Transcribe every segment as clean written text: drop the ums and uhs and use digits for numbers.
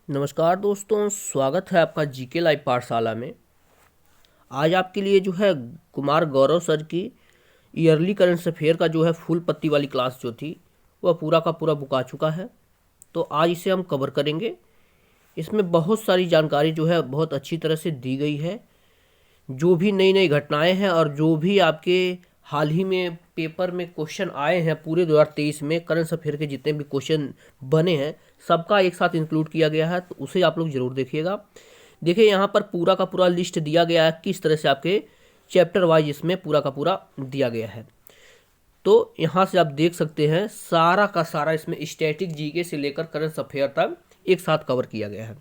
नमस्कार दोस्तों, स्वागत है आपका जीके लाइव पाठशाला में। आज आपके लिए जो है कुमार गौरव सर की ईयरली करंट अफेयर का जो है फुल पत्ती वाली क्लास जो थी वह पूरा का पूरा बुक आ चुका है। तो आज इसे हम कवर करेंगे। इसमें बहुत सारी जानकारी जो है बहुत अच्छी तरह से दी गई है। जो भी नई नई घटनाएं हैं और जो भी आपके हाल ही में पेपर में क्वेश्चन आए हैं पूरे 2023 में करंट अफेयर के जितने भी क्वेश्चन बने हैं सबका एक साथ इंक्लूड किया गया है, तो उसे आप लोग ज़रूर देखिएगा। देखिए यहाँ पर पूरा का पूरा लिस्ट दिया गया है किस तरह से आपके चैप्टर वाइज इसमें पूरा का पूरा दिया गया है। तो यहाँ से आप देख सकते हैं सारा का सारा इसमें स्टैटिक जीके से लेकर करंट अफेयर तक एक साथ कवर किया गया है।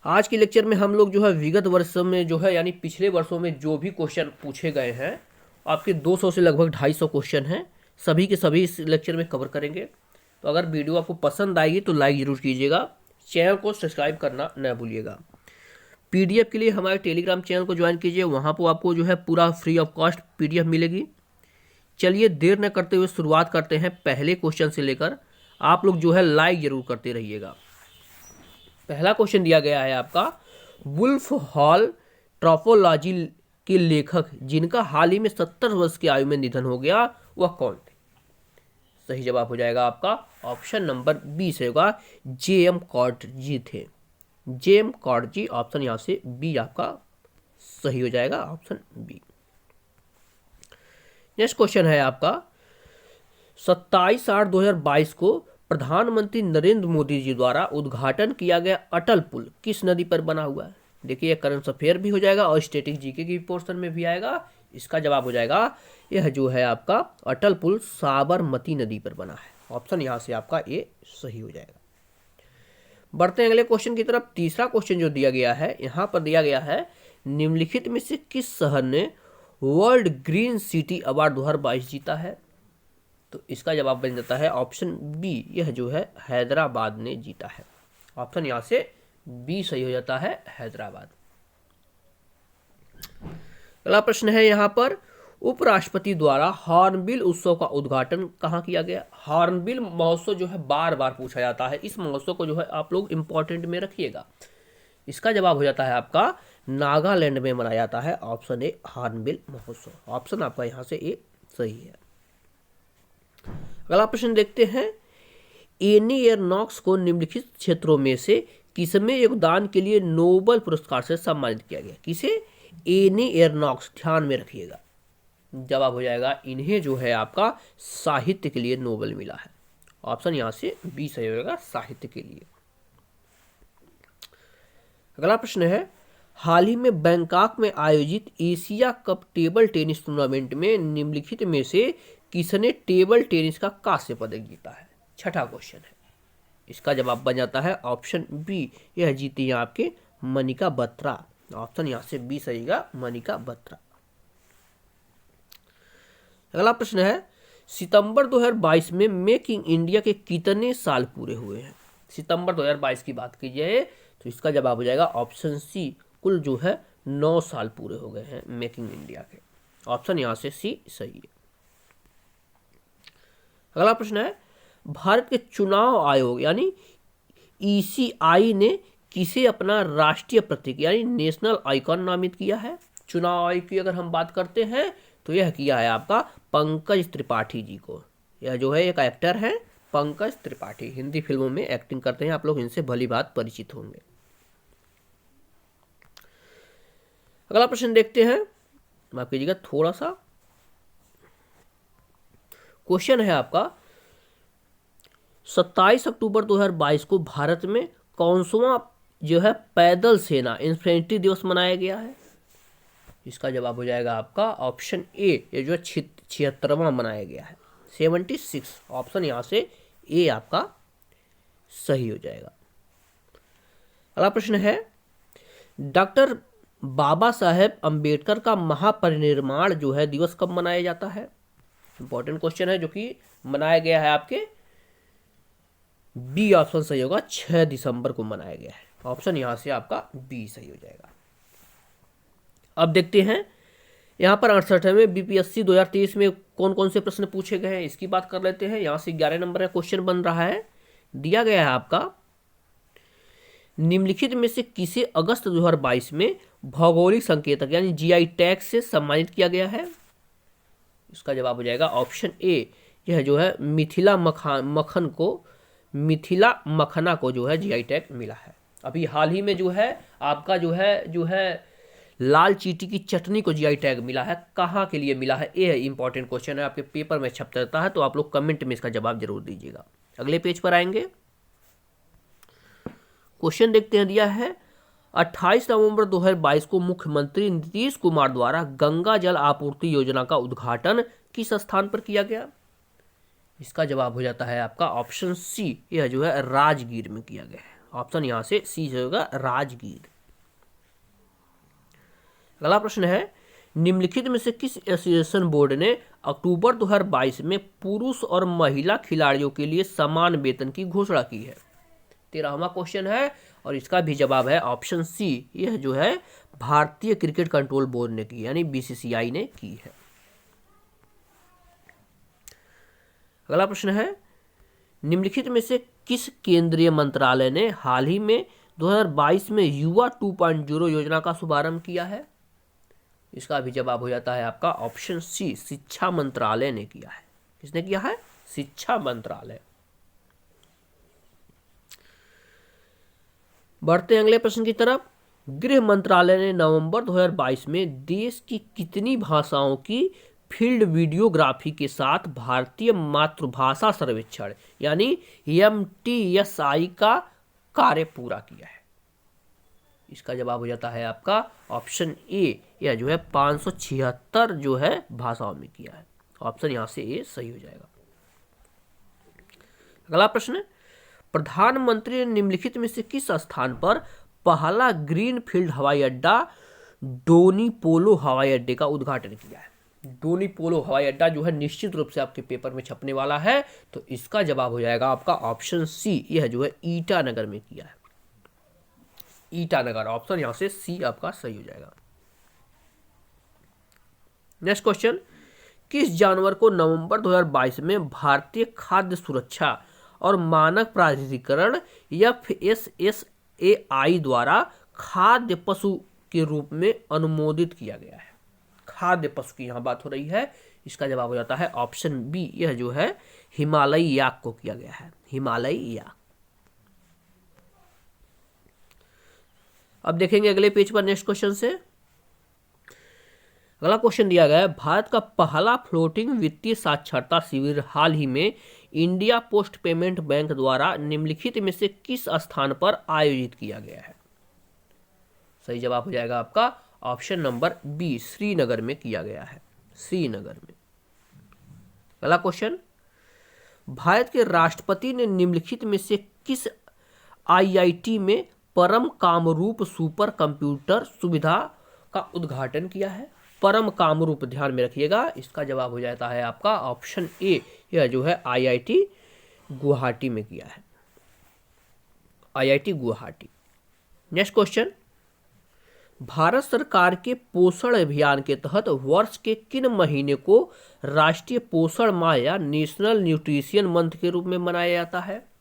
आज के लेक्चर में हम लोग जो है विगत वर्षों में जो है यानी पिछले वर्षों में जो भी क्वेश्चन पूछे गए हैं आपके 200 से लगभग 250 क्वेश्चन हैं, सभी के सभी इस लेक्चर में कवर करेंगे। तो अगर वीडियो आपको पसंद आएगी तो लाइक ज़रूर कीजिएगा, चैनल को सब्सक्राइब करना न भूलिएगा। पीडीएफ के लिए हमारे टेलीग्राम चैनल को ज्वाइन कीजिए, वहाँ पर आपको जो है पूरा फ्री ऑफ कॉस्ट पीडीएफ मिलेगी। चलिए देर न करते हुए शुरुआत करते हैं पहले क्वेश्चन से लेकर। आप लोग जो है लाइक ज़रूर करते रहिएगा। पहला क्वेश्चन दिया गया है आपका, वुल्फ हॉल ट्रॉफोलॉजी के लेखक जिनका हाल ही में 70 वर्ष की आयु में निधन हो गया वह कौन थे? सही जवाब हो जाएगा आपका ऑप्शन नंबर बी से होगा, जे.एम. कॉटजी थे। जे.एम. कॉटजी, ऑप्शन यहाँ से बी आपका सही हो जाएगा, ऑप्शन बी। नेक्स्ट क्वेश्चन है आपका, 27/8/2022 को प्रधानमंत्री नरेंद्र मोदी जी द्वारा उद्घाटन किया गया अटल पुल किस नदी पर बना हुआ है? देखिए करंट अफेयर भी हो जाएगा और स्टैटिक जीके की पोर्शन में भी आएगा। इसका जवाब हो जाएगा यह जो है आपका अटल पुल साबरमती नदी पर बना है। ऑप्शन यहाँ से आपका ए सही हो जाएगा। बढ़ते हैं अगले क्वेश्चन की तरफ। तीसरा क्वेश्चन जो दिया गया है यहाँ पर दिया गया है, निम्नलिखित में से किस शहर ने वर्ल्ड ग्रीन सिटी अवार्ड 2022 जीता है? तो इसका जवाब बन जाता है ऑप्शन बी, यह जो है हैदराबाद ने जीता है। ऑप्शन यहाँ से बी सही हो जाता है, हैदराबाद। अगला प्रश्न है यहाँ पर, उपराष्ट्रपति द्वारा हॉर्नबिल उत्सव का उद्घाटन कहाँ किया गया? हॉर्नबिल महोत्सव जो है बार बार पूछा जाता है, इस महोत्सव को जो है आप लोग इंपॉर्टेंट में रखिएगा। इसका जवाब हो जाता है आपका नागालैंड में मनाया जाता है, ऑप्शन ए हॉर्नबिल महोत्सव। ऑप्शन आपका यहाँ से ए सही है। अगला प्रश्न देखते हैं, एनी एयरनॉक्स को निम्नलिखित क्षेत्रों में से किसमें योगदान के लिए नोबेल पुरस्कार से सम्मानित किया गया? किसे? एनी एयरनॉक्स, ध्यान में रखिएगा। जवाब हो जाएगा इन्हें जो है आपका साहित्य के लिए नोबेल मिला है। ऑप्शन यहां से बी सही होगा, साहित्य के लिए। अगला प्रश्न है, हाल ही में बैंकॉक में आयोजित Asia cup table tennis tournament में निम्नलिखित में से किसने टेबल टेनिस का कांस्य पदक जीता है? छठा क्वेश्चन है। इसका जवाब बन जाता है ऑप्शन बी, यह जीती है आपके मनिका बत्रा। ऑप्शन यहां से बी सही है, मनिका बत्रा। अगला प्रश्न है, सितंबर 2022 में मेक इन इंडिया के कितने साल पूरे हुए हैं? सितंबर 2022 की बात की जाए तो इसका जवाब हो जाएगा ऑप्शन सी, कुल जो है 9 साल पूरे हो गए हैं मेक इन इंडिया के। ऑप्शन यहां से सी सही है। अगला प्रश्न है, भारत के चुनाव आयोग यानी ईसीआई ने किसे अपना राष्ट्रीय प्रतीक यानी नेशनल आइकॉन नामित किया है? चुनाव आयोग की अगर हम बात करते हैं तो यह किया है आपका पंकज त्रिपाठी जी को। यह जो है एक एक्टर है पंकज त्रिपाठी, हिंदी फिल्मों में एक्टिंग करते हैं, आप लोग इनसे भली बात परिचित होंगे। अगला प्रश्न देखते हैं, माफ कीजिएगा थोड़ा सा क्वेश्चन है आपका, 27 अक्टूबर 2022 को भारत में कौनसवां जो है पैदल सेना इन्फेंट्री दिवस मनाया गया है? इसका जवाब हो जाएगा आपका ऑप्शन ए, ये जो है 76वां मनाया गया है, 76। ऑप्शन यहाँ से ए आपका सही हो जाएगा। अगला प्रश्न है, डॉक्टर बाबा साहेब अंबेडकर का महापरिनिर्वाण जो है दिवस कब मनाया जाता है? इंपॉर्टेंट क्वेश्चन है जो कि मनाया गया है आपके बी, ऑप्शन सही होगा, 6 दिसंबर को मनाया गया है। ऑप्शन यहां से आपका बी सही हो जाएगा। अब देखते हैं यहाँ पर 68वें बीपीएससी 2023 में कौन कौन से प्रश्न पूछे गए हैं, इसकी बात कर लेते हैं। यहाँ से 11 नंबर का क्वेश्चन बन रहा है, दिया गया है आपका निम्नलिखित में से किसे अगस्त 2022 में भौगोलिक संकेतक यानी जीआई टैग से सम्मानित किया गया है? इसका जवाब हो जाएगा ऑप्शन ए, यह जो है मिथिला मखना को जो है जीआई टैग मिला है। अभी हाल ही में जो है आपका जो है लाल चींटी की चटनी को जीआई टैग मिला है। कहाँ के लिए मिला है, ये इंपॉर्टेंट क्वेश्चन है, आपके पेपर में छपता रहता है, तो आप लोग कमेंट में इसका जवाब जरूर दीजिएगा। अगले पेज पर आएंगे, क्वेश्चन देखते हैं। दिया है 28 नवंबर 2022 को मुख्यमंत्री नीतीश कुमार द्वारा गंगा जल आपूर्ति योजना का उद्घाटन किस स्थान पर किया गया? इसका जवाब हो जाता है आपका ऑप्शन सी, यह जो है राजगीर में किया गया है। ऑप्शन यहां से सी होगा राजगीर। अगला प्रश्न है, निम्नलिखित में से किस एसोसिएशन बोर्ड ने अक्टूबर 2022 में पुरुष और महिला खिलाड़ियों के लिए समान वेतन की घोषणा की है? 13वां क्वेश्चन है और इसका भी जवाब है ऑप्शन सी, यह जो है भारतीय क्रिकेट कंट्रोल बोर्ड ने की, यानी बीसीसीआई ने की है। अगला प्रश्न है, निम्नलिखित में से किस केंद्रीय मंत्रालय ने हाल ही में 2022 में युवा 2.0 योजना का शुभारंभ किया है? इसका भी जवाब हो जाता है आपका ऑप्शन सी, शिक्षा मंत्रालय ने किया है। किसने किया है? शिक्षा मंत्रालय। बढ़ते हैं अगले प्रश्न की तरफ। गृह मंत्रालय ने नवंबर 2022 में देश की कितनी भाषाओं की फील्ड वीडियोग्राफी के साथ भारतीय मातृभाषा सर्वेक्षण यानी MTSI का कार्य पूरा किया है? इसका जवाब हो जाता है आपका ऑप्शन ए, यह जो है 576 जो है भाषाओं में किया है। ऑप्शन यहां से ए सही हो जाएगा। अगला प्रश्न, प्रधानमंत्री ने निम्नलिखित में से किस स्थान पर पहला ग्रीन फील्ड हवाई अड्डा डोनी पोलो हवाई अड्डे का उद्घाटन किया है? डोनी पोलो हवाई अड्डा जो है निश्चित रूप से आपके पेपर में छपने वाला है, तो इसका जवाब हो जाएगा आपका ऑप्शन सी, यह जो है ईटानगर में किया है। ईटानगर, ऑप्शन यहां से सी आपका सही हो जाएगा। नेक्स्ट क्वेश्चन, किस जानवर को नवंबर 2022 में भारतीय खाद्य सुरक्षा और मानक प्राधिकरण FSSAI द्वारा खाद्य पशु के रूप में अनुमोदित किया गया है? खाद्य पशु की यहां बात हो रही है। इसका जवाब हो जाता है ऑप्शन बी, यह जो है हिमालयी याक को किया गया है। हिमालयी याक। अब देखेंगे अगले पेज पर नेक्स्ट क्वेश्चन से। अगला क्वेश्चन दिया गया है, भारत का पहला फ्लोटिंग वित्तीय साक्षरता शिविर हाल ही में इंडिया पोस्ट पेमेंट बैंक द्वारा निम्नलिखित में से किस स्थान पर आयोजित किया गया है? सही जवाब हो जाएगा आपका ऑप्शन नंबर बी, श्रीनगर में किया गया है। श्रीनगर में। अगला क्वेश्चन, भारत के राष्ट्रपति ने निम्नलिखित में से किस IIT में परम कामरूप सुपर कंप्यूटर सुविधा का उद्घाटन किया है? परम कामरूप, ध्यान में रखिएगा, इसका जवाब हो जाता है आपका ऑप्शन ए, यह जो है IIT गुवाहाटी में किया है। IIT Guwahati. Next question, Bharat सरकार के पोषण अभियान के तहत वर्ष के किन महीने को राष्ट्रीय पोषण माह या नेशनल न्यूट्रिशन मंथ के रूप में मनाया जाता है?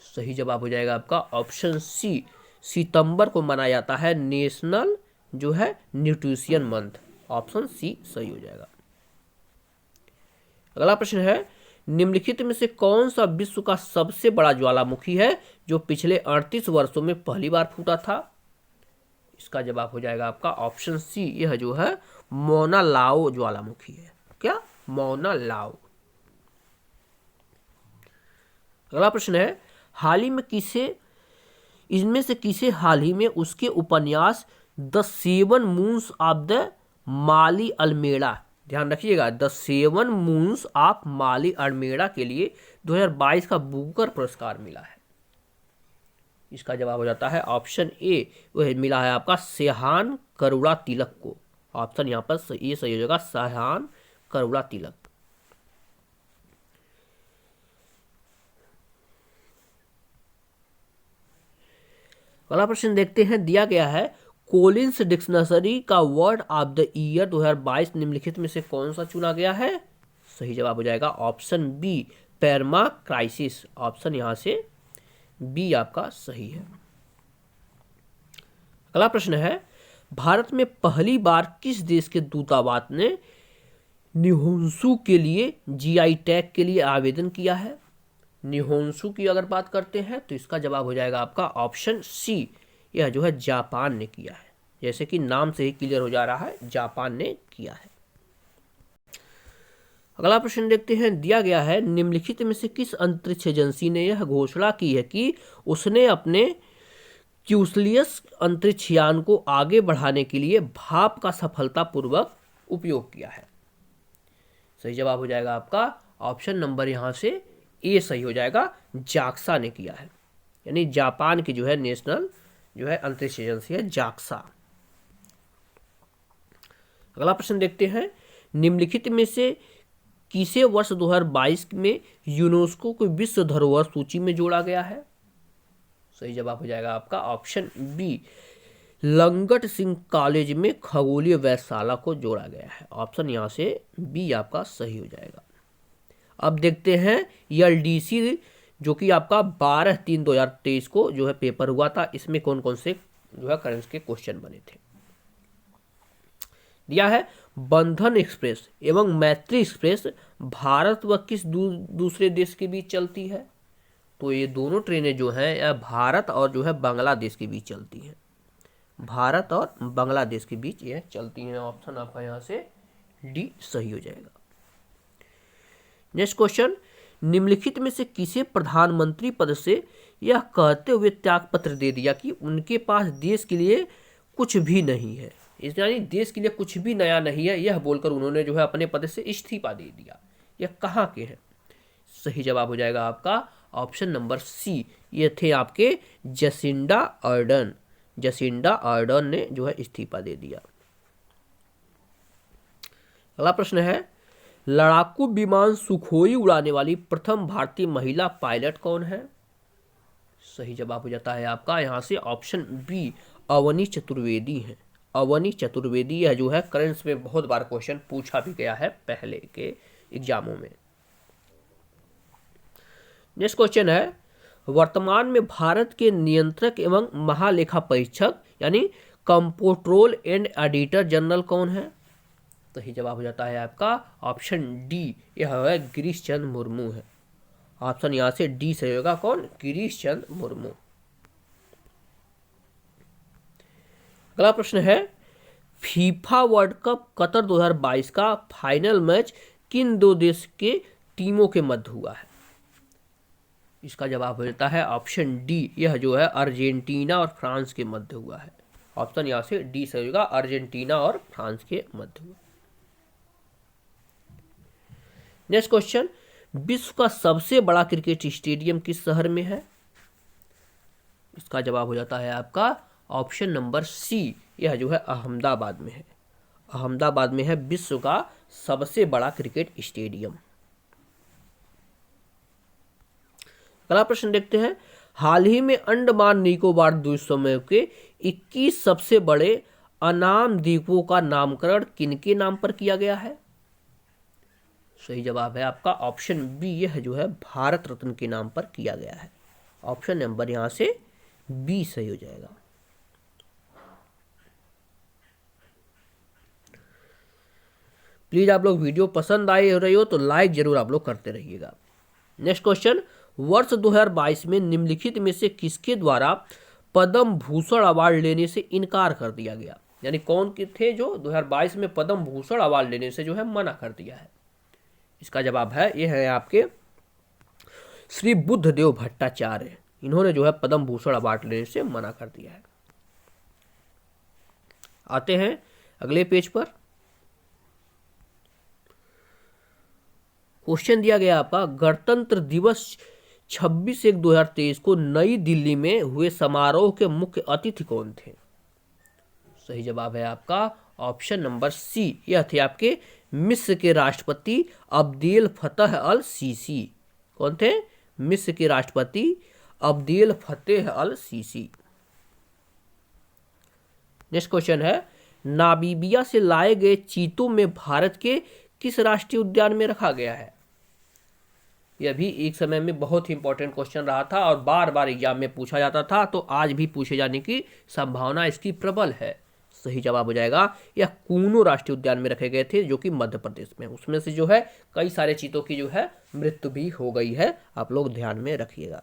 सही जवाब हो जाएगा आपका ऑप्शन सी, सितंबर को मनाया जाता है नेशनल जो है न्यूट्रिशन मंथ। ऑप्शन सी सही हो जाएगा। अगला प्रश्न है, निम्नलिखित में से कौन सा विश्व का सबसे बड़ा ज्वालामुखी है जो पिछले 38 वर्षों में पहली बार फूटा था? इसका जवाब हो जाएगा आपका ऑप्शन सी, यह जो है मौना लाओ ज्वालामुखी है। क्या? मौना लाओ। अगला प्रश्न है, हाल ही में इनमें से किसे हाल ही में उसके उपन्यास the seven moons of the Maali Almeida, ध्यान रखिएगा, the seven moons of Maali Almeida के लिए 2022 का बुकर पुरस्कार मिला है? इसका जवाब हो जाता है ऑप्शन ए, वह मिला है आपका सेहान करुणा तिलक को। ऑप्शन यहां पर ये सही हो जाएगा, सेहान करुणा तिलक। अगला प्रश्न देखते हैं। दिया गया है, कोलिंस डिक्शनरी का वर्ड ऑफ द ईयर 2022 निम्नलिखित में से कौन सा चुना गया है? सही जवाब हो जाएगा ऑप्शन बी, पेरमा क्राइसिस। ऑप्शन यहां से बी आपका सही है। अगला प्रश्न है, भारत में पहली बार किस देश के दूतावास ने निहोंसू के लिए जीआई टैग के लिए आवेदन किया है? निहोंसू की अगर बात करते हैं तो इसका जवाब हो जाएगा आपका ऑप्शन सी, यह जो है जापान ने किया है। जैसे कि नाम से ही क्लियर हो जा रहा है, जापान ने किया है। अगला प्रश्न देखते हैं, दिया गया है, निम्नलिखित में से किस अंतरिक्ष एजेंसी ने यह घोषणा की है कि उसने अपने क्यूसलियस अंतरिक्ष यान को आगे बढ़ाने के लिए भाप का सफलतापूर्वक उपयोग किया है? सही जवाब हो जाएगा आपका ऑप्शन नंबर यहाँ से ए सही हो जाएगा, जाक्सा ने किया है। यानी जापान की जो है नेशनल जो है अंतरिक्ष एजेंसी है जाक्सा। अगला प्रश्न देखते हैं, निम्नलिखित में से किसे वर्ष 2022 में यूनेस्को को विश्व धरोहर सूची में जोड़ा गया है? सही जवाब हो जाएगा आपका option B, Langat Singh college में खगोलीय वेधशाला को जोड़ा गया है। ऑप्शन यहाँ से बी आपका सही हो जाएगा। अब देखते हैं एलडीसी जो कि आपका 12/3/2023 को जो है पेपर हुआ था, इसमें कौन कौन से जो है करंट के क्वेश्चन बने थे। दिया है, बंधन एक्सप्रेस एवं मैत्री एक्सप्रेस भारत व किस दूसरे देश के बीच चलती है? तो ये दोनों ट्रेनें जो हैं यह भारत और जो है बांग्लादेश के बीच चलती हैं। भारत और बांग्लादेश के बीच ये चलती हैं। ऑप्शन आपका यहाँ से डी सही हो जाएगा। नेक्स्ट क्वेश्चन, निम्नलिखित में से किसे प्रधानमंत्री पद से यह कहते हुए त्यागपत्र दे दिया कि उनके पास देश के लिए कुछ भी नहीं है? यानी देश के लिए कुछ भी नया नहीं है, यह बोलकर उन्होंने जो है अपने पद से इस्तीफा दे दिया। यह कहाँ के हैं? सही जवाब हो जाएगा आपका ऑप्शन नंबर सी, ये थे आपके जसिंडा अर्डन। जसिंडा अर्डन ने जो है इस्तीफा दे दिया। अगला प्रश्न है, लड़ाकू विमान सुखोई उड़ाने वाली प्रथम भारतीय महिला पायलट कौन है? सही जवाब हो जाता है आपका यहाँ से ऑप्शन बी, अवनी चतुर्वेदी है। अवनी चतुर्वेदी यह जो है करंट्स में बहुत बार क्वेश्चन पूछा भी गया है पहले के एग्जामों में। नेक्स्ट क्वेश्चन है, वर्तमान में भारत के नियंत्रक एवं महालेखा परीक्षक यानी कंट्रोल एंड ऑडिटर जनरल कौन है? सही जवाब हो जाता है आपका ऑप्शन डी, यह है गिरीश चंद्र मुर्मू है। ऑप्शन यहाँ से डी सही होगा, कौन? गिरीश चंद्र मुर्मू। अगला प्रश्न है, फीफा वर्ल्ड कप कतर 2022 का फाइनल मैच किन दो देश के टीमों के मध्य हुआ है? इसका जवाब हो जाता है ऑप्शन डी, यह जो है अर्जेंटीना और फ्रांस के मध्य हुआ है। ऑप्शन यहाँ से डी सही होगा, अर्जेंटीना और फ्रांस के मध्य हुआ। नेक्स्ट क्वेश्चन, विश्व का सबसे बड़ा क्रिकेट स्टेडियम किस शहर में है? इसका जवाब हो जाता है आपका ऑप्शन नंबर सी, यह जो है अहमदाबाद में है। अहमदाबाद में है विश्व का सबसे बड़ा क्रिकेट स्टेडियम। अगला प्रश्न देखते हैं, हाल ही में अंडमान निकोबार द्वीप समूह के 21 सबसे बड़े अनाम द्वीपों का नामकरण किनके नाम पर किया गया है? सही जवाब है आपका ऑप्शन बी, यह जो है भारत रत्न के नाम पर किया गया है। ऑप्शन नंबर यहां से बी सही हो जाएगा। प्लीज आप लोग वीडियो पसंद आए हो रही हो तो लाइक जरूर आप लोग करते रहिएगा। नेक्स्ट क्वेश्चन, वर्ष 2022 में निम्नलिखित में से किसके द्वारा पद्म भूषण अवार्ड लेने से इनकार कर दिया गया? यानी कौन के थे जो 2022 में पद्म भूषण अवार्ड लेने से जो है मना कर दिया है? इसका जवाब है, ये है आपके श्री बुद्धदेव भट्टाचार्य। इन्होंने जो है पद्म भूषण अवार्ड लेने से मना कर दिया है। आते हैं अगले पेज पर। क्वेश्चन दिया गया आपका, गणतंत्र दिवस 26/1/2023 को नई दिल्ली में हुए समारोह के मुख्य अतिथि कौन थे? सही जवाब है आपका ऑप्शन नंबर सी, यह थे आपके मिस्र के राष्ट्रपति अब्देल फतेह अल सीसी। कौन थे? मिस्र के राष्ट्रपति अब्देल फतेह अल सीसी। नेक्स्ट क्वेश्चन है, नामीबिया से लाए गए चीतों में भारत के किस राष्ट्रीय उद्यान में रखा गया है? यह भी एक समय में बहुत ही इंपॉर्टेंट क्वेश्चन रहा था और बार बार एग्जाम में पूछा जाता था, तो आज भी पूछे जाने की संभावना इसकी प्रबल है। सही जवाब हो जाएगा, यह कूनो राष्ट्रीय उद्यान में रखे गए थे जो कि मध्य प्रदेश में। उसमें से जो है कई सारे चीतों की जो है मृत्यु भी हो गई है, आप लोग ध्यान में रखिएगा।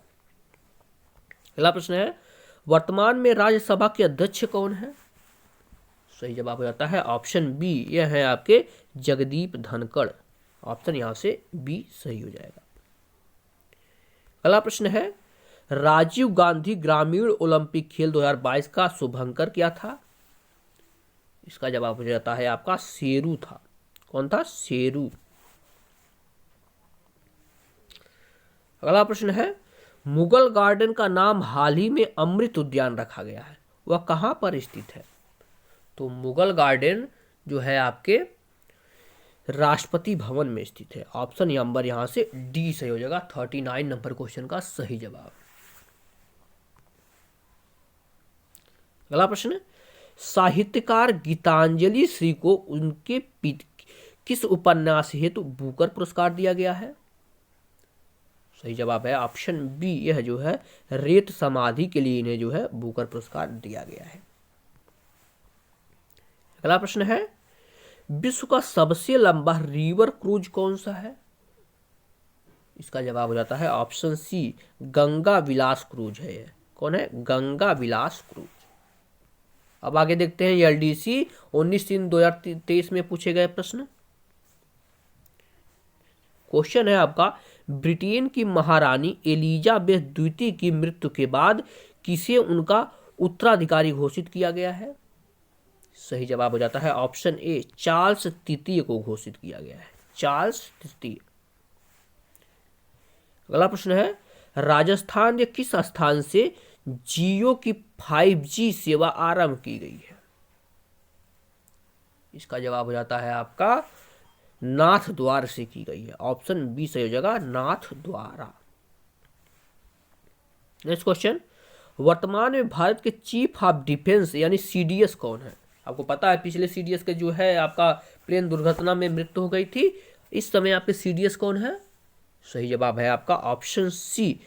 अगला प्रश्न है, वर्तमान में राज्यसभा के अध्यक्ष कौन है? सही जवाब हो जाता है ऑप्शन बी, यह है आपके जगदीप धनखड़। ऑप्शन यहां से बी सही हो जाएगा। अगला प्रश्न है, राजीव गांधी ग्रामीण ओलंपिक खेल 2022 का शुभंकर क्या था? इसका जवाब हो जाता है आपका शेरू था। कौन था? शेरू। अगला प्रश्न है, मुगल गार्डन का नाम हाल ही में अमृत उद्यान रखा गया है, वह कहां पर स्थित है? तो मुगल गार्डन जो है आपके राष्ट्रपति भवन में स्थित है। ऑप्शन नंबर यहां से डी सही हो जाएगा, 39 नंबर क्वेश्चन का सही जवाब। अगला प्रश्न, साहित्यकार गीतांजलि श्री को उनके किस उपन्यास हेतु बुकर पुरस्कार दिया गया है? सही जवाब है ऑप्शन बी, यह जो है रेत समाधि के लिए इन्हें जो है बुकर पुरस्कार दिया गया है। अगला प्रश्न है, विश्व का सबसे लंबा रिवर क्रूज कौन सा है? इसका जवाब हो जाता है ऑप्शन सी, गंगा विलास क्रूज है। यह कौन है? गंगा विलास क्रूज। अब आगे देखते हैं एलडीसी 19/3/2023 में पूछे गए प्रश्न। क्वेश्चन है आपका, ब्रिटेन की महारानी एलिजाबेथ द्वितीय की मृत्यु के बाद किसे उनका उत्तराधिकारी घोषित किया गया है? सही जवाब हो जाता है ऑप्शन ए, चार्ल्स तृतीय को घोषित किया गया है। चार्ल्स तृतीय। अगला प्रश्न है, राजस्थान के किस स्थान से जियो की 5G सेवा आरंभ की गई है? इसका जवाब हो जाता है आपका नाथ द्वार से की गई है। ऑप्शन बी सही हो जाएगा, नाथ द्वारा। नेक्स्ट क्वेश्चन, वर्तमान में भारत के चीफ ऑफ डिफेंस यानी सीडीएस कौन है? आपको पता है पिछले सीडीएस के जो है आपका प्लेन दुर्घटना में मृत्यु हो गई थी। इस समय आपके सीडीएस कौन है? सही जवाब है आपका option C,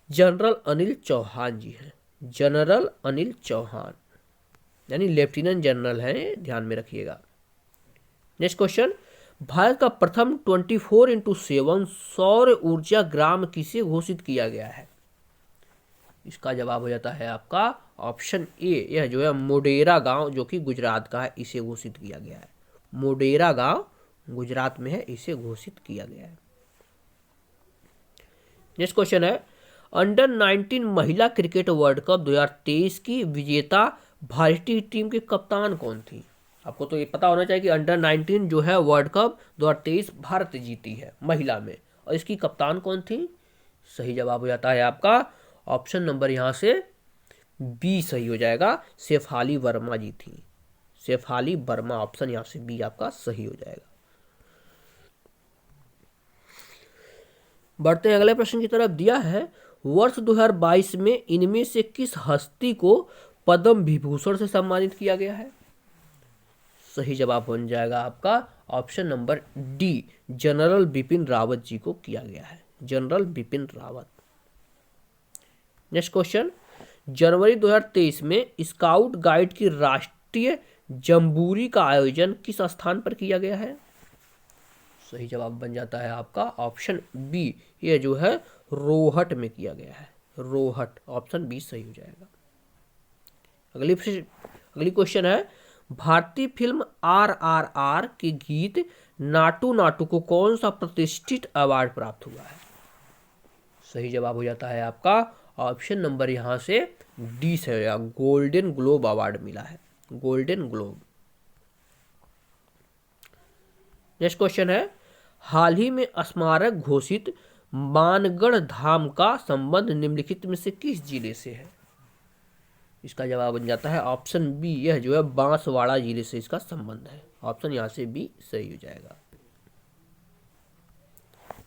general Anil Chauhan ji हैं। जनरल अनिल चौहान यानी लेफ्टिनेंट जनरल हैं, ध्यान में रखिएगा। नेक्स्ट क्वेश्चन, भारत का प्रथम 24x7 सौर ऊर्जा ग्राम किसे घोषित किया गया है? इसका जवाब हो जाता है आपका ऑप्शन ए, यह जो है मोडेरा गांव जो कि गुजरात का है, इसे घोषित किया गया है। मोडेरा गांव गुजरात में है, इसे घोषित किया गया है। नेक्स्ट क्वेश्चन है, अंडर 19 महिला क्रिकेट वर्ल्ड कप 2023 की विजेता भारतीय टीम के कप्तान कौन थी? आपको तो ये पता होना चाहिए कि अंडर 19 जो है वर्ल्ड कप 2023 भारत जीती है महिला में, और इसकी कप्तान कौन थी? सही जवाब हो जाता है आपका ऑप्शन नंबर यहां से बी सही हो जाएगा, शेफाली वर्मा जी थी। शेफाली वर्मा, ऑप्शन यहां से बी आपका सही हो जाएगा। बढ़ते हैं अगले प्रश्न की तरफ। दिया है, वर्ष 2022 में इनमें से किस हस्ती को पद्म विभूषण से सम्मानित किया गया है? सही जवाब बन जाएगा आपका option number D, general Bipin Rawat ji को किया गया है। General Bipin Rawat. Next question, जनवरी 2023 में स्काउट गाइड की राष्ट्रीय जम्बूरी का आयोजन किस स्थान पर किया गया है? सही जवाब बन जाता है आपका ऑप्शन बी, यह जो है रोहट में किया गया है। रोहट, ऑप्शन बी सही हो जाएगा। अगली क्वेश्चन है, भारतीय फिल्म RRR के गीत नाटू नाटू को कौन सा प्रतिष्ठित अवार्ड प्राप्त हुआ है? सही जवाब हो जाता है आपका ऑप्शन नंबर यहां से डी से होगा, गोल्डन ग्लोब अवार्ड मिला है। Golden globe. नेक्स्ट क्वेश्चन है, हाल ही में स्मारक घोषित मानगढ़ धाम का संबंध निम्नलिखित में से किस जिले से है? इसका जवाब बन जाता है ऑप्शन बी, यह जो है बांसवाड़ा जिले से इसका संबंध है। ऑप्शन यहां से बी सही हो जाएगा।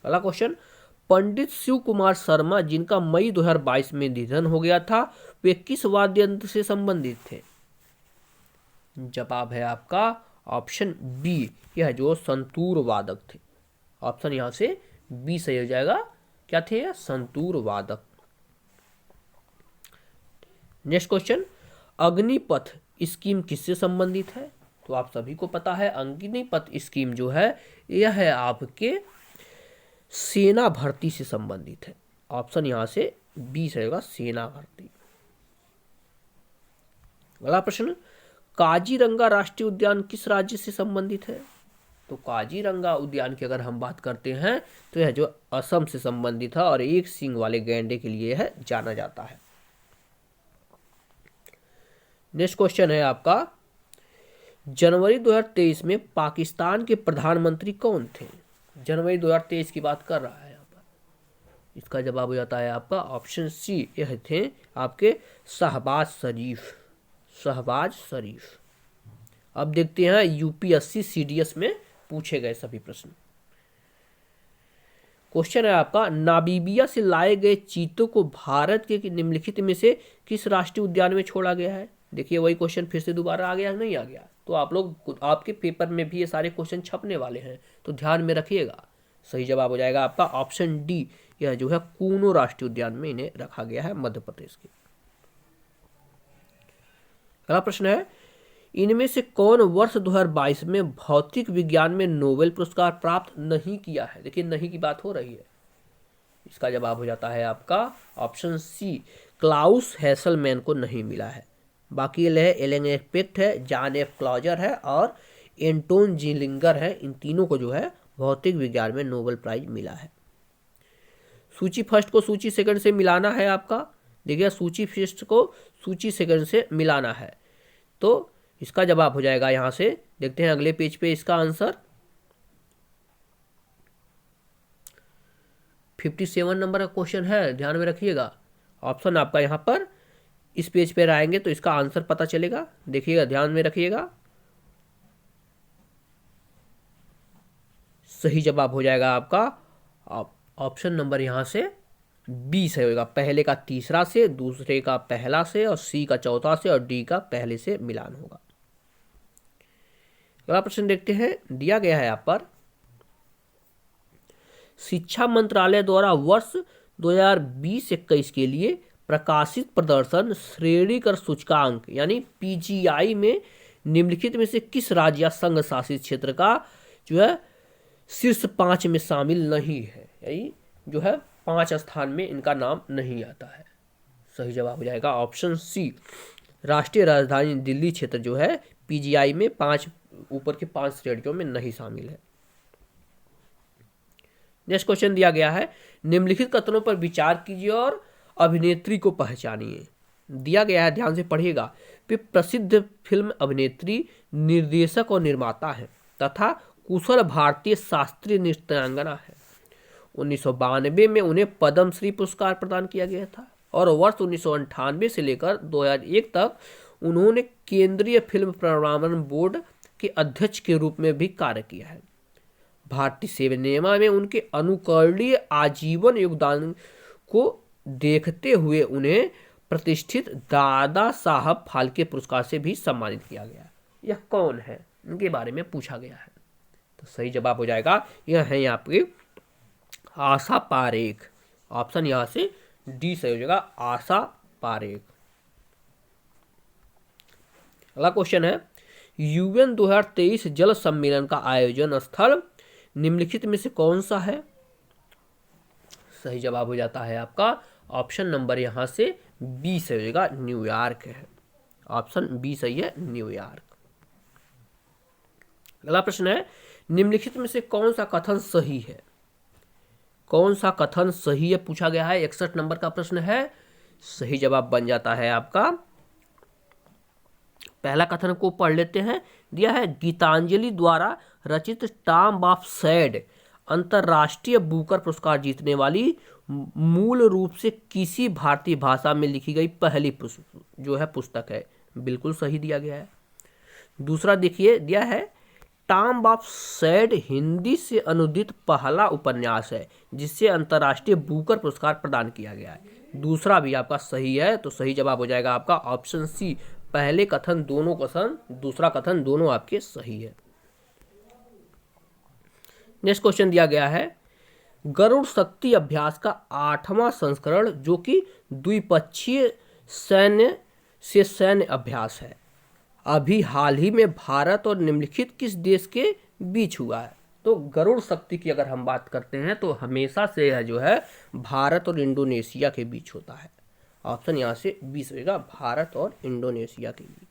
अगला क्वेश्चन, पंडित शिव कुमार शर्मा जिनका मई 2022 में निधन हो गया था, वे किस वाद्य यंत्र से संबंधित थे? जवाब है आपका ऑप्शन बी, यह जो संतूर वादक थे। ऑप्शन यहां से बी सही हो जाएगा। क्या थे ये? संतूर वादक। नेक्स्ट क्वेश्चन, अग्निपथ स्कीम किससे संबंधित है? तो आप सभी को पता है अग्निपथ स्कीम जो है यह है आपके सेना भर्ती से संबंधित है। ऑप्शन यहां से बी रहेगा, सेना भर्ती। अगला प्रश्न, काजीरंगा राष्ट्रीय उद्यान किस राज्य से संबंधित है? तो काजीरंगा उद्यान की अगर हम बात करते हैं तो यह जो असम से संबंधित है और एक सींग वाले गैंडे के लिए है जाना जाता है। नेक्स्ट क्वेश्चन है आपका, जनवरी 2023 में पाकिस्तान के प्रधानमंत्री कौन थे? जनवरी 2023 की बात कर रहा है यहाँ पर। इसका जवाब हो जाता है आपका ऑप्शन सी, यह थे आपके शहबाज शरीफ। शहबाज शरीफ। अब देखते हैं यूपीएससी सीडीएस में पूछे गए सभी प्रश्न। क्वेश्चन है आपका, नामीबिया से लाए गए चीतों को भारत के निम्नलिखित में से किस राष्ट्रीय उद्यान में छोड़ा गया है? देखिए वही क्वेश्चन फिर से दोबारा आ गया, नहीं आ गया? तो आप लोग, आपके पेपर में भी ये सारे क्वेश्चन छपने वाले हैं तो ध्यान में रखिएगा। सही जवाब हो जाएगा आपका ऑप्शन डी, यह जो है कूनो राष्ट्रीय उद्यान में इन्हें रखा गया है, मध्य प्रदेश के। अगला प्रश्न है, इनमें से कौन वर्ष 2022 में भौतिक विज्ञान में नोबेल पुरस्कार प्राप्त नहीं किया है? देखिए नहीं की बात हो रही है। इसका जवाब हो जाता है आपका ऑप्शन सी, क्लाउस हैसलमैन को नहीं मिला है। बाकी एलन एक्सपेक्ट है, जॉन एफ क्लॉजर है और एंटोन जिलिंगर है। इन तीनों को जो है भौतिक विज्ञान में नोबेल प्राइज मिला है। सूची फर्स्ट को सूची सेकंड से मिलाना है आपका। देखिए सूची फर्स्ट को सूची सेकंड से मिलाना है तो इसका जवाब हो जाएगा यहां से। देखते हैं अगले पेज पे इसका आंसर। 57 नंबर का क्वेश्चन है, ध्यान में रखिएगा। ऑप्शन आपका यहां पर इस पेज पे आएंगे तो इसका आंसर पता चलेगा। देखिएगा, ध्यान में रखिएगा। सही जवाब हो जाएगा आपका ऑप्शन नंबर यहां से बी से होगा। पहले का तीसरा से, दूसरे का पहला से और सी का चौथा से और डी का पहले से मिलान होगा। अगला प्रश्न देखते हैं, दिया गया है यहाँ पर, शिक्षा मंत्रालय द्वारा वर्ष 2020-21 के लिए प्रकाशित प्रदर्शन श्रेणीकर सूचकांक यानी पीजीआई में निम्नलिखित में से किस राज्य या संघ शासित क्षेत्र का जो है शीर्ष 5 में शामिल नहीं है? यानी जो है 5 स्थान में इनका नाम नहीं आता है। सही जवाब हो जाएगा ऑप्शन सी, राष्ट्रीय राजधानी दिल्ली क्षेत्र जो है पीजीआई में ऊपर के 5 श्रेणियों में नहीं शामिल है। नेक्स्ट क्वेश्चन दिया गया है, निम्नलिखित कथनों पर विचार कीजिए और अभिनेत्री को पहचानिए। दिया गया है, ध्यान से पढ़िएगा। वे प्रसिद्ध फिल्म अभिनेत्री, निर्देशक और निर्माता है तथा कुशल भारतीय शास्त्रीय नृत्यांगना है। 1992 में उन्हें पद्मश्री पुरस्कार प्रदान किया गया था और वर्ष 1998 से लेकर 2001 तक उन्होंने केंद्रीय फिल्म प्रमाणन बोर्ड के अध्यक्ष के रूप में भी कार्य किया है। भारतीय सिनेमा में उनके अनुकरणीय आजीवन योगदान को देखते हुए उन्हें प्रतिष्ठित दादा साहब फाल्के पुरस्कार से भी सम्मानित किया गया। यह कौन है, इनके बारे में पूछा गया है। तो सही जवाब हो जाएगा, यह है यहाँ पे आशा पारेख। ऑप्शन यहां से डी सही हो जाएगा, आशा पारेख। अगला क्वेश्चन है, यूएन 2023 जल सम्मेलन का आयोजन स्थल निम्नलिखित में से कौन सा है? सही जवाब हो जाता है आपका ऑप्शन नंबर यहां से बी सही हो जाएगा, न्यूयॉर्क है। ऑप्शन बी सही है, न्यूयॉर्क। अगला प्रश्न है, निम्नलिखित में से कौन सा कथन सही है? कौन सा कथन सही है पूछा गया है। 61 नंबर का प्रश्न है। सही जवाब बन जाता है आपका, पहला कथन को पढ़ लेते हैं। दिया है, गीतांजलि द्वारा रचित टॉम ऑफ सैड अंतरराष्ट्रीय बुकर पुरस्कार जीतने वाली मूल रूप से किसी भारतीय भाषा में लिखी गई पहली पुस्तक है। बिल्कुल सही दिया गया है। दूसरा देखिए, दिया है, टॉम ऑफ सैड हिंदी से अनुदित पहला उपन्यास है जिससे अंतर्राष्ट्रीय बुकर पुरस्कार प्रदान किया गया है। दूसरा भी आपका सही है, तो सही जवाब हो जाएगा आपका ऑप्शन सी, पहले कथन दोनों कथन, दूसरा कथन दोनों आपके सही है। नेक्स्ट क्वेश्चन दिया गया है, गरुड़ शक्ति अभ्यास का 8वां संस्करण जो कि द्विपक्षीय सैन्य अभ्यास है, अभी हाल ही में भारत और निम्नलिखित किस देश के बीच हुआ है? तो गरुड़ शक्ति की अगर हम बात करते हैं तो हमेशा से यह जो है भारत और इंडोनेशिया के बीच होता है। ऑप्शन यहाँ से 20 होगा, भारत और इंडोनेशिया के बीच।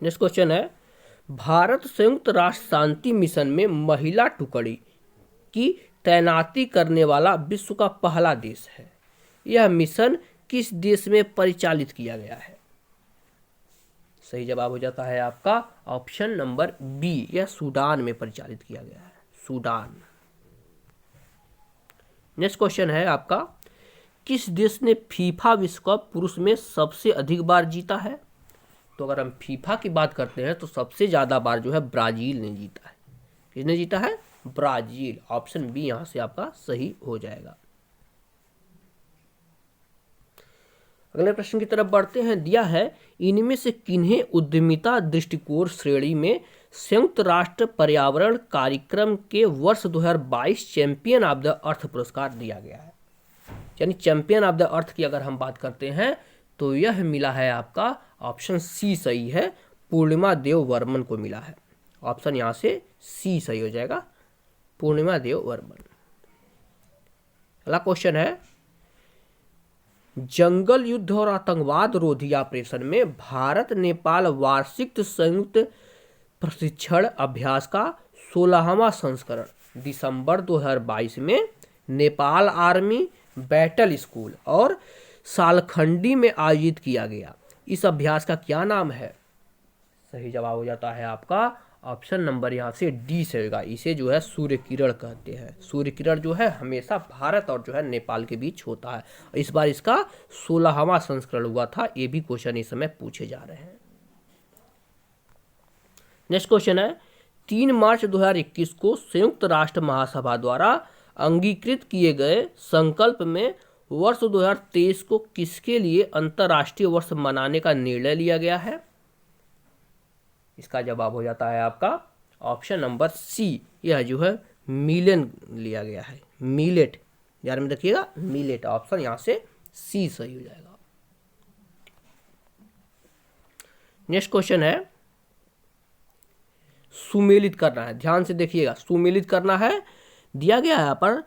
नेक्स्ट क्वेश्चन है, भारत संयुक्त राष्ट्र शांति मिशन में महिला टुकड़ी की तैनाती करने वाला विश्व का पहला देश है। यह मिशन किस देश में परिचालित किया गया है? सही जवाब हो जाता है आपका ऑप्शन नंबर बी, यह सूडान में परिचालित किया गया है, सूडान। नेक्स्ट क्वेश्चन है आपका, किस देश ने फीफा विश्व कप पुरुष में सबसे अधिक बार जीता है? तो अगर हम फीफा की बात करते हैं तो सबसे ज़्यादा बार जो है ब्राज़ील ने जीता है। किसने जीता है? ब्राज़ील। ऑप्शन बी यहाँ से आपका सही हो जाएगा। अगले प्रश्न की तरफ बढ़ते हैं। दिया है, इनमें से किन्हें उद्यमिता दृष्टिकोण श्रेणी में संयुक्त राष्ट्र पर्यावरण कार्यक्रम के वर्ष 2022 चैंपियन ऑफ द अर्थ पुरस्कार दिया गया है? यानी चैंपियन ऑफ द अर्थ की अगर हम बात करते हैं तो यह मिला है आपका ऑप्शन सी सही है, पूर्णिमा देव वर्मन को मिला है। ऑप्शन यहाँ से सी सही हो जाएगा, पूर्णिमा देव वर्मन। अगला क्वेश्चन है, जंगल युद्ध और आतंकवाद रोधी ऑपरेशन में भारत नेपाल वार्षिक संयुक्त प्रशिक्षण अभ्यास का 16वां संस्करण दिसंबर 2022 में नेपाल आर्मी बैटल स्कूल और सालखंडी में आयोजित किया गया। इस अभ्यास का क्या नाम है? सही जवाब हो जाता है आपका ऑप्शन नंबर यहाँ से डी से होगा। इसे जो है सूर्य किरण कहते हैं। सूर्य किरण जो है हमेशा भारत और जो है नेपाल के बीच होता है। इस बार इसका 16वां संस्करण हुआ था। ये भी क्वेश्चन इस समय पूछे जा रहे हैं। नेक्स्ट क्वेश्चन है, 3 मार्च 2021 को संयुक्त राष्ट्र महासभा द्वारा अंगीकृत किए गए संकल्प में वर्ष 2023 को किसके लिए अंतर्राष्ट्रीय वर्ष मनाने का निर्णय लिया गया है? इसका जवाब हो जाता है आपका ऑप्शन नंबर सी, यह जो है मिलेन लिया गया है, मिलेट। यार में देखिएगा मिलेट, ऑप्शन यहां से सी सही हो जाएगा। नेक्स्ट क्वेश्चन है, सुमेलित करना है, ध्यान से देखिएगा, सुमेलित करना है। दिया गया है यहाँ पर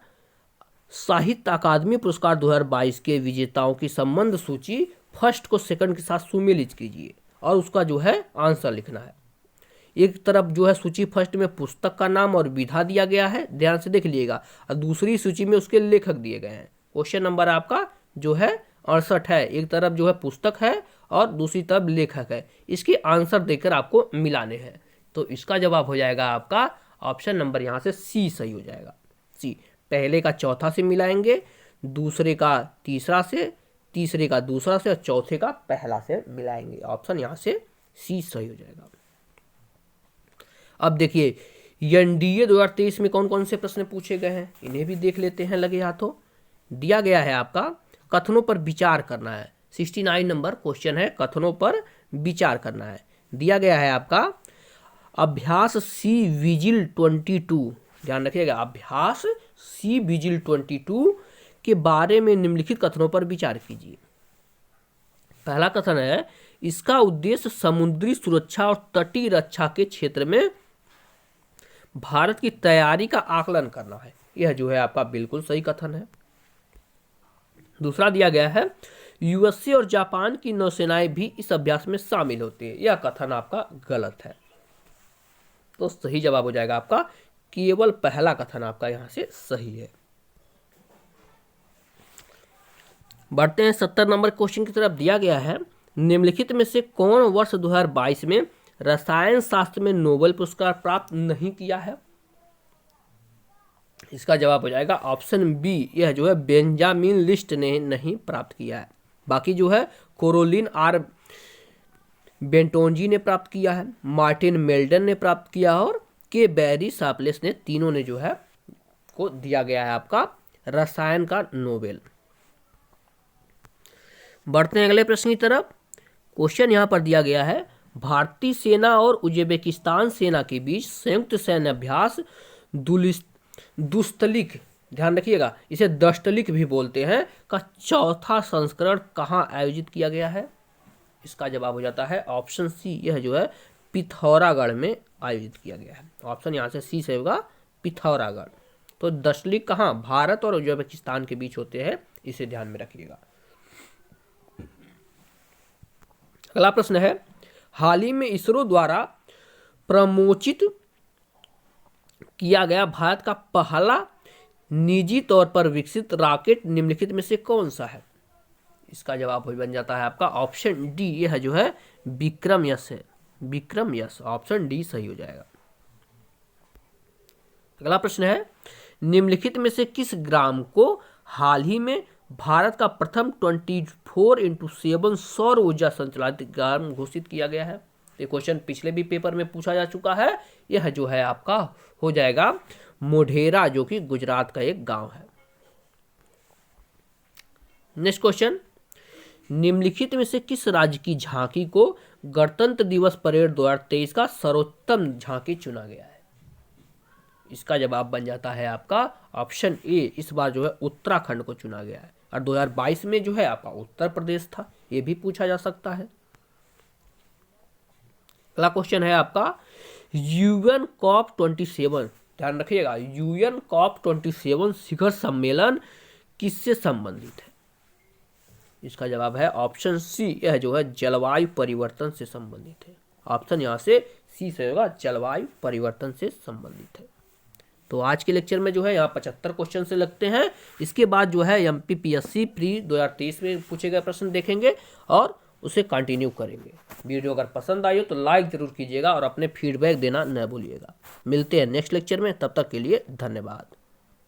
साहित्य अकादमी पुरस्कार 2022 के विजेताओं की संबंध सूची फर्स्ट को सेकंड के साथ सुमेलित कीजिए और उसका जो है आंसर लिखना है। एक तरफ जो है सूची फर्स्ट में पुस्तक का नाम और विधा दिया गया है, ध्यान से देख लीजिएगा, और दूसरी सूची में उसके लेखक दिए गए हैं। क्वेश्चन नंबर आपका जो है 68 है। एक तरफ जो है पुस्तक है और दूसरी तरफ लेखक है। इसके आंसर देकर आपको मिलाने हैं, तो इसका जवाब हो जाएगा आपका ऑप्शन नंबर यहाँ से सी सही हो जाएगा। सी, पहले का चौथा से मिलाएंगे, दूसरे का तीसरा से, तीसरे का दूसरा से और चौथे का पहला से मिलाएंगे। ऑप्शन यहाँ से सी सही हो जाएगा। अब देखिए एनडीए 2023 में कौन कौन से प्रश्न पूछे गए हैं, इन्हें भी देख लेते हैं लगे हाथों। दिया गया है आपका कथनों पर विचार करना है, 69 नंबर क्वेश्चन है, कथनों पर विचार करना है। दिया गया है आपका अभ्यास सी विजिल 22, ध्यान रखिएगा, अभ्यास सी विजिल 22 के बारे में निम्नलिखित कथनों पर विचार कीजिए। पहला कथन है, इसका उद्देश्य समुद्री सुरक्षा और तटीय रक्षा के क्षेत्र में भारत की तैयारी का आकलन करना है। यह जो है आपका बिल्कुल सही कथन है। दूसरा दिया गया है, यूएसए और जापान की नौसेनाएं भी इस अभ्यास में शामिल होती है। यह कथन आपका गलत है, तो सही जवाब हो जाएगा आपका केवल पहला कथन आपका यहां से सही है। बढ़ते हैं 70 नंबर क्वेश्चन की तरफ। दिया गया है, निम्नलिखित में से कौन वर्ष 2022 में रसायन शास्त्र में नोबेल पुरस्कार प्राप्त नहीं किया है? इसका जवाब हो जाएगा ऑप्शन बी, यह जो है बेंजामिन लिस्ट ने नहीं प्राप्त किया है। बाकी जो है कोरोलिन आर बेंटोंजी ने प्राप्त किया है, मार्टिन मेल्डन ने प्राप्त किया और के बैरी शार्पलेस ने, तीनों ने जो है को दिया गया है आपका रसायन का नोबेल। बढ़ते हैं अगले प्रश्न की तरफ। क्वेश्चन यहां पर दिया गया है, भारतीय सेना और उज्बेकिस्तान सेना के बीच संयुक्त सैन्य अभ्यास दुस्तलिक, ध्यान रखिएगा इसे दस्तलिक भी बोलते हैं, का चौथा संस्करण कहाँ आयोजित किया गया है? इसका जवाब हो जाता है ऑप्शन सी, यह जो है पिथौरागढ़ में आयोजित किया गया है। ऑप्शन यहाँ से सी से होगा पिथौरागढ़। तो दस्तलिक कहाँ? भारत और उज्बेकिस्तान के बीच होते हैं, इसे ध्यान में रखिएगा। अगला प्रश्न है, हाल ही में इसरो द्वारा प्रमोचित किया गया भारत का पहला निजी तौर पर विकसित रॉकेट निम्नलिखित में से कौन सा है? इसका जवाब बन जाता है आपका ऑप्शन डी, यह जो है विक्रम यस है। विक्रम यस, ऑप्शन डी सही हो जाएगा। अगला प्रश्न है, निम्नलिखित में से किस ग्राम को हाल ही में भारत का प्रथम 24x7 सौर ऊर्जा संचालित ग्राम घोषित किया गया है? ये क्वेश्चन पिछले भी पेपर में पूछा जा चुका है। यह जो है आपका हो जाएगा मोढेरा, जो कि गुजरात का एक गांव है। नेक्स्ट क्वेश्चन, निम्नलिखित में से किस राज्य की झांकी को गणतंत्र दिवस परेड 2023 का सर्वोत्तम झांकी चुना गया है? इसका जवाब बन जाता है आपका ऑप्शन ए, इस बार जो है उत्तराखंड को चुना गया है, और 2022 में जो है आपका उत्तर प्रदेश था। ये भी पूछा जा सकता है। अगला क्वेश्चन है आपका, UN COP27, ध्यान रखिएगा UN COP27 शिखर सम्मेलन किससे संबंधित है? इसका जवाब है ऑप्शन सी, यह जो है जलवायु परिवर्तन से संबंधित है। ऑप्शन यहाँ से सी से होगा, जलवायु परिवर्तन से संबंधित है। तो आज के लेक्चर में जो है यहाँ 75 क्वेश्चन से लगते हैं। इसके बाद जो है MPPSC प्री 2023 में पूछे गए प्रश्न देखेंगे और उसे कंटिन्यू करेंगे। वीडियो अगर पसंद आई हो तो लाइक जरूर कीजिएगा और अपने फीडबैक देना न भूलिएगा। मिलते हैं नेक्स्ट लेक्चर में, तब तक के लिए धन्यवाद।